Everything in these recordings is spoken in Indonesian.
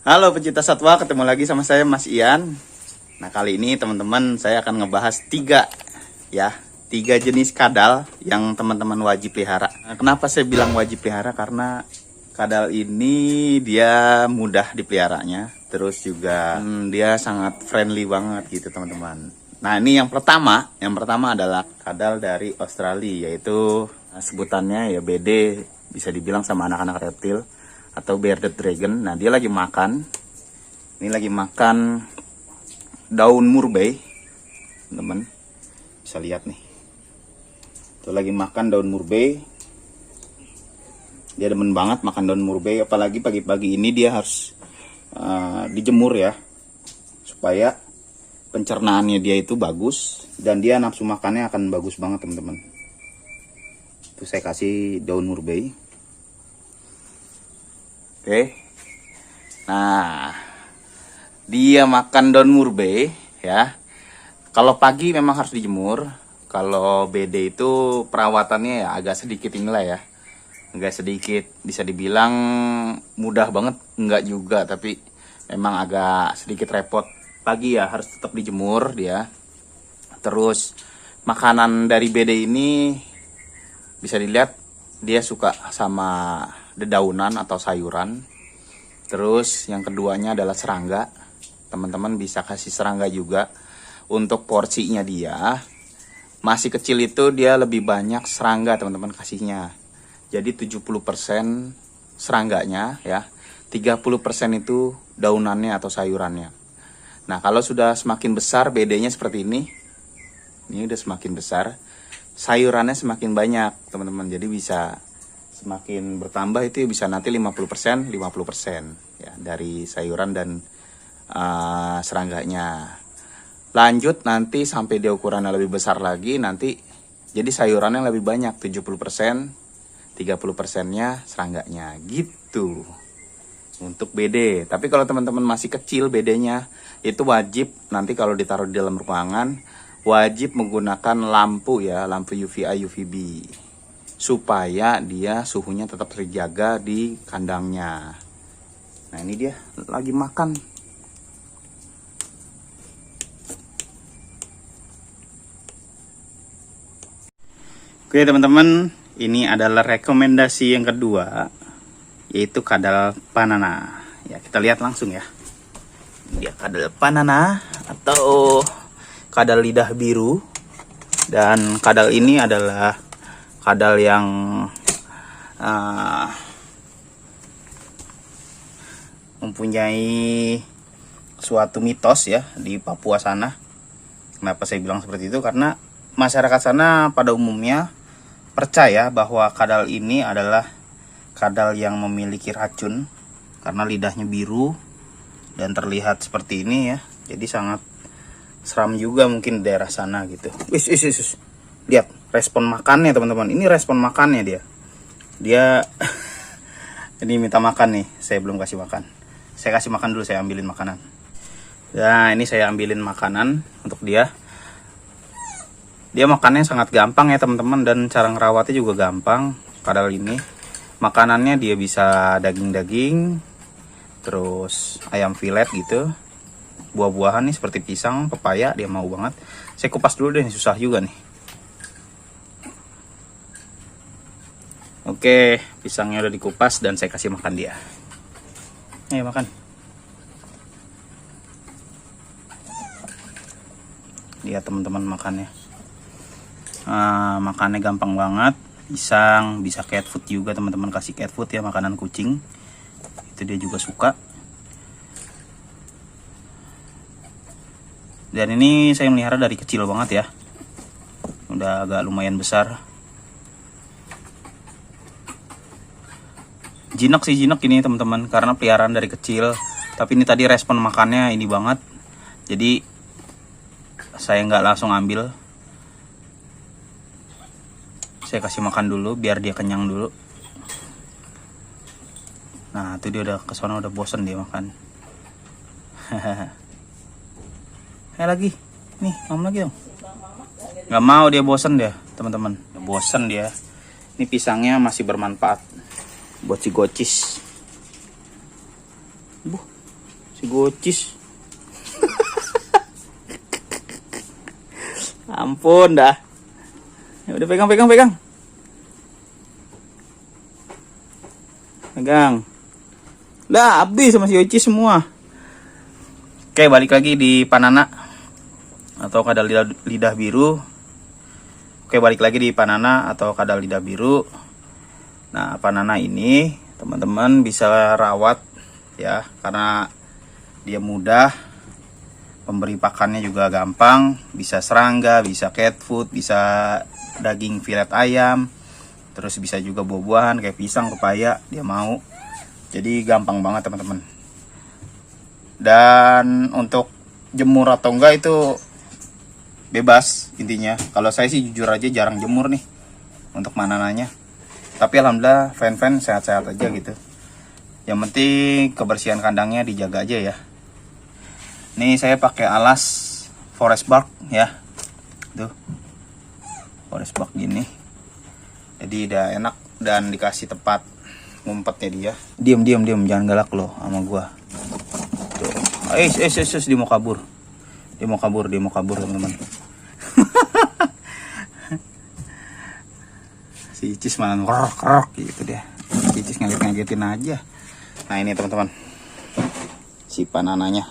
Halo pecinta satwa, ketemu lagi sama saya Mas Ian. Nah kali ini teman-teman saya akan ngebahas tiga jenis kadal yang teman-teman wajib pelihara. Nah, kenapa saya bilang wajib pelihara? Karena kadal ini dia mudah dipeliharanya, terus juga dia sangat friendly banget gitu teman-teman. Nah ini yang pertama adalah kadal dari Australia, yaitu sebutannya ya BD, bisa dibilang sama anak-anak reptil atau bearded dragon. Nah dia lagi makan, ini lagi makan daun murbei, teman-teman bisa lihat nih, tuh lagi makan daun murbei. Dia demen banget makan daun murbei, apalagi pagi-pagi ini dia harus dijemur ya, supaya pencernaannya dia itu bagus dan dia nafsu makannya akan bagus banget teman-teman. Tuh saya kasih daun murbei. Oke. Nah, dia makan daun murbei ya. Kalau pagi memang harus dijemur. Kalau BD itu perawatannya ya agak sedikit inilah ya. Agak sedikit bisa dibilang mudah banget, enggak juga, tapi memang agak sedikit repot. Pagi ya harus tetap dijemur dia. Terus makanan dari BD ini bisa dilihat dia suka sama dedaunan atau sayuran. Terus yang keduanya adalah serangga. Teman-teman bisa kasih serangga juga. Untuk porsinya dia masih kecil itu dia lebih banyak serangga teman-teman kasihnya. Jadi 70% serangganya ya, 30% itu daunannya atau sayurannya. Nah kalau sudah semakin besar BD-nya seperti ini udah semakin besar, sayurannya semakin banyak teman-teman. Jadi bisa semakin bertambah, itu bisa nanti 50% ya dari sayuran dan serangganya. Lanjut nanti sampai dia ukurannya lebih besar lagi, nanti jadi sayurannya lebih banyak, 70%, 30%-nya serangganya gitu untuk BD. Tapi kalau teman-teman masih kecil BD-nya, itu wajib nanti kalau ditaruh di dalam ruangan wajib menggunakan lampu ya, lampu UVA UVB, supaya dia suhunya tetap terjaga di kandangnya. Nah ini dia lagi makan. Oke teman-teman, ini adalah rekomendasi yang kedua, yaitu kadal panana. Ya kita lihat langsung ya. Dia kadal panana atau kadal lidah biru. Dan kadal ini adalah kadal yang mempunyai suatu mitos ya di Papua sana. Kenapa saya bilang seperti itu? Karena masyarakat sana pada umumnya percaya bahwa kadal ini adalah kadal yang memiliki racun karena lidahnya biru dan terlihat seperti ini ya. Jadi sangat seram juga mungkin di daerah sana gitu. Lihat respon makannya teman-teman. Ini respon makannya dia. Dia ini minta makan nih. Saya belum kasih makan. Saya kasih makan dulu, saya ambilin makanan. Nah, ini saya ambilin makanan untuk dia. Dia makannya sangat gampang ya teman-teman, dan cara ngerawatnya juga gampang. Kadal ini makanannya dia bisa daging-daging, terus ayam filet gitu, buah-buahan nih seperti pisang, pepaya, dia mau banget. Saya kupas dulu deh, susah juga nih. Oke, pisangnya udah dikupas dan saya kasih makan dia. Ayo makan. Lihat teman-teman makannya. Makannya gampang banget. Pisang, bisa cat food juga teman-teman, kasih cat food ya, makanan kucing. Itu dia juga suka. Dan ini saya melihara dari kecil banget ya. Udah agak lumayan besar. Jinak sih, jinak ini teman-teman, karena peliharaan dari kecil. Tapi ini tadi respon makannya ini banget. Jadi saya nggak langsung ambil. Saya kasih makan dulu biar dia kenyang dulu. Nah itu dia udah kesana, udah bosen dia makan. Lagi nih, mau lagi dong. Nggak mau, dia bosen dia teman-teman, bosen dia. Ini pisangnya masih bermanfaat buat si gocis. Si gocis. Ampun dah. Ya udah pegang. Pegang. Lah habis sama si gocis semua. Oke, balik lagi di Panana atau kadal lidah biru. Oke, balik lagi di Panana atau kadal lidah biru. Nah, Panana ini teman-teman bisa rawat ya, karena dia mudah, pemberi pakannya juga gampang, bisa serangga, bisa cat food, bisa daging filet ayam, terus bisa juga buah-buahan kayak pisang, pepaya, dia mau. Jadi gampang banget teman-teman. Dan untuk jemur atau enggak itu bebas intinya. Kalau saya sih jujur aja jarang jemur nih untuk Panananya. Tapi alhamdulillah fan sehat-sehat aja gitu. Yang penting kebersihan kandangnya dijaga aja ya. Nih saya pakai alas forest bark ya. Tuh. Forest bark gini. Jadi udah enak dan dikasih tempat ngumpetnya dia. Diam jangan galak loh sama gua. Tuh. Dia mau kabur. Dia mau kabur teman-teman. Si Icis malah ngerok gitu dia. Si Icis ngagetin aja. Nah ini teman-teman, si Panananya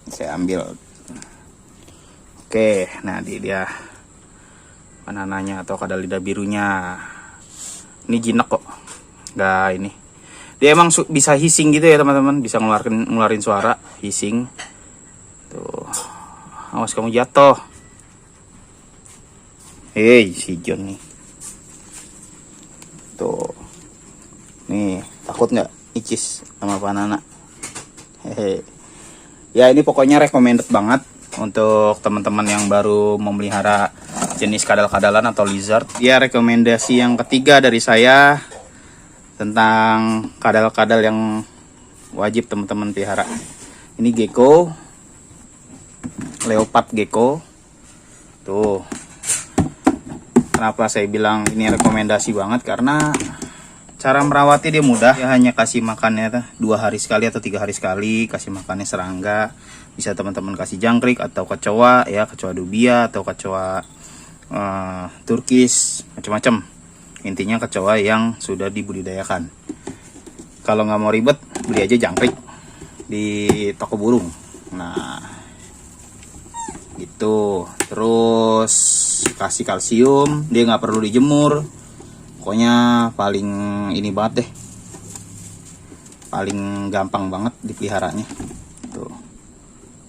saya ambil. Oke, nah dia Panananya atau kadal lidah birunya. Ini jinak kok, nggak ini. Dia emang bisa hissing gitu ya teman-teman, bisa ngeluarin suara hissing. Tuh, awas kamu jatuh. Hei si John nih. Tuh, nih takut nggak Icis sama Panana? Hehe. Ya ini pokoknya recommended banget untuk teman-teman yang baru memelihara jenis kadal-kadalan atau lizard. Ya rekomendasi yang ketiga dari saya tentang kadal-kadal yang wajib teman-teman pelihara. Ini gecko, leopard gecko. Tuh. Kenapa saya bilang ini rekomendasi banget? Karena cara merawatnya dia mudah. Dia hanya kasih makannya 2 hari sekali atau 3 hari sekali. Kasih makannya serangga. Bisa teman-teman kasih jangkrik atau kecoa ya, kecoa dubia atau kecoa turkis, macam-macam. Intinya kecoa yang sudah dibudidayakan. Kalau nggak mau ribet, beli aja jangkrik di toko burung. Nah, gitu. Terus kasih kalsium, dia nggak perlu dijemur. Pokoknya paling ini banget deh, paling gampang banget dipeliharanya. Tuh,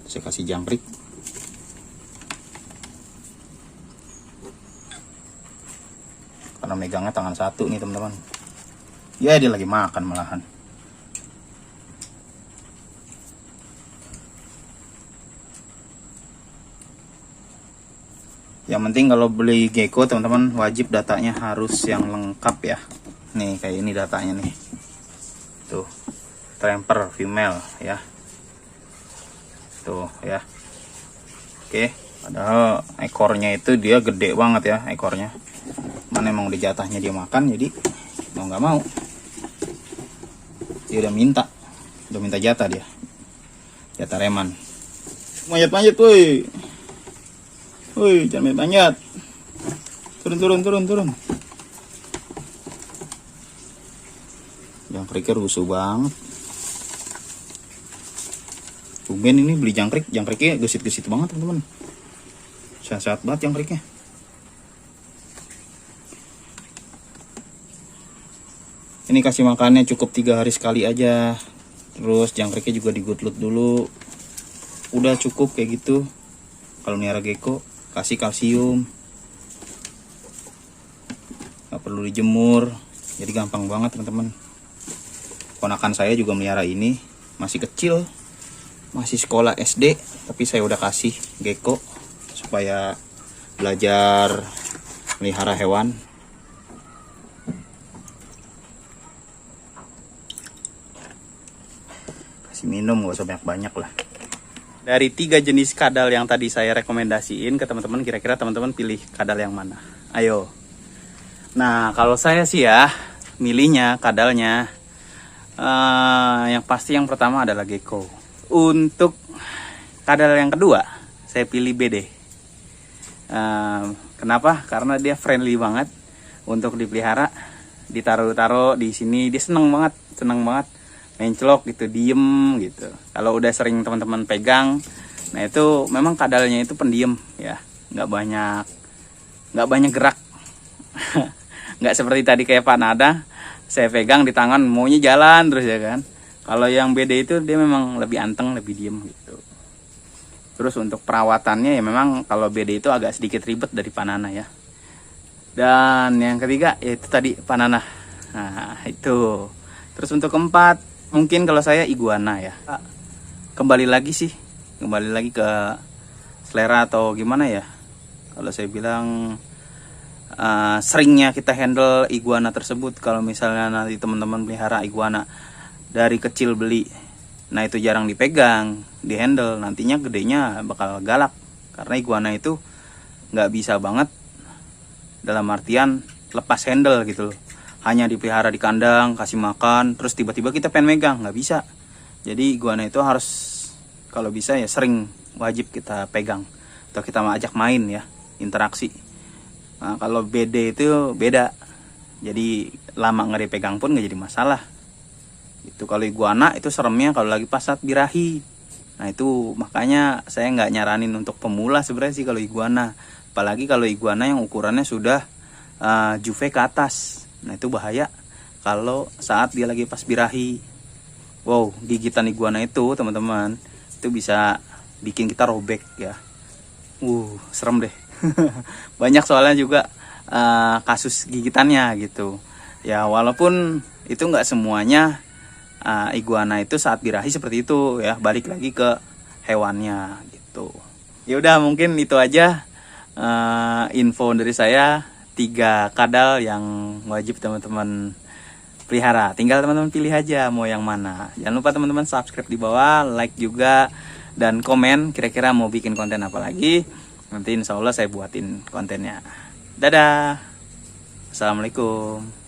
saya kasih jangkrik. Karena megangnya tangan satu nih teman-teman. Ya dia lagi makan malahan. Yang penting kalau beli gecko teman-teman wajib datanya harus yang lengkap ya. Nih kayak ini datanya nih. Tuh. Tramper female ya. Tuh ya. Oke, padahal ekornya itu dia gede banget ya ekornya. Mana emang udah jatahnya dia makan, jadi mau nggak mau. Dia udah minta jatah dia. Jatah reman. Manjat woi. Woi, jangan banyak. Turun. Jangkriknya rusuh banget. Tumben ini beli jangkriknya gesit-gesit banget teman-teman. Sehat-sehat banget jangkriknya. Ini kasih makannya cukup 3 hari sekali aja. Terus jangkriknya juga digutlut dulu. Udah cukup kayak gitu. Kalau melihara gecko kasih kalsium, nggak perlu dijemur, jadi gampang banget teman-teman. Ponakan saya juga melihara ini, masih kecil, masih sekolah SD, tapi saya udah kasih gecko supaya belajar melihara hewan. Kasih minum, gak usah banyak-banyak lah. Dari 3 jenis kadal yang tadi saya rekomendasiin ke teman-teman, kira-kira teman-teman pilih kadal yang mana? Ayo. Nah, kalau saya sih ya, milihnya kadalnya Yang pasti yang pertama adalah gecko. Untuk kadal yang kedua, saya pilih BD. Kenapa? Karena dia friendly banget untuk dipelihara. Ditaruh-taruh di sini dia seneng banget menclok gitu, diem gitu. Kalau udah sering teman-teman pegang, nah itu memang kadalnya itu pendiam ya, nggak banyak gerak. Nggak seperti tadi kayak Pak Nada, saya pegang di tangan maunya jalan terus ya kan. Kalau yang BD itu dia memang lebih anteng, lebih diem gitu. Terus untuk perawatannya ya memang kalau BD itu agak sedikit ribet dari Panana ya. Dan yang ketiga yaitu tadi Panana. Nah itu. Terus untuk keempat mungkin kalau saya iguana ya. Kembali lagi ke selera atau gimana ya. Kalau saya bilang seringnya kita handle iguana tersebut. Kalau misalnya nanti teman-teman pelihara iguana dari kecil beli, nah itu jarang dipegang, di handle, nantinya gedenya bakal galak. Karena iguana itu nggak bisa banget dalam artian lepas handle gitu loh. Hanya dipelihara di kandang, kasih makan, terus tiba-tiba kita pengen megang, nggak bisa. Jadi iguana itu harus kalau bisa ya sering wajib kita pegang atau kita ajak main ya, interaksi. Nah, kalau BD itu beda, jadi lama nggak dipegang pun nggak jadi masalah. Itu kalau iguana itu seremnya kalau lagi pas saat birahi. Nah itu makanya saya nggak nyaranin untuk pemula sebenarnya sih kalau iguana. Apalagi kalau iguana yang ukurannya sudah juve ke atas. Nah itu bahaya kalau saat dia lagi pas birahi. Wow, gigitan iguana itu teman-teman itu bisa bikin kita robek ya. Serem deh. Banyak soalnya juga kasus gigitannya gitu. Ya walaupun itu nggak semuanya iguana itu saat birahi seperti itu ya, balik lagi ke hewannya gitu. Ya udah mungkin itu aja info dari saya, 3 kadal yang wajib teman-teman pelihara. Tinggal teman-teman pilih aja mau yang mana. Jangan lupa teman-teman subscribe di bawah, like juga, dan komen kira-kira mau bikin konten apa lagi. Nanti insya Allah saya buatin kontennya. Dadah. Assalamualaikum.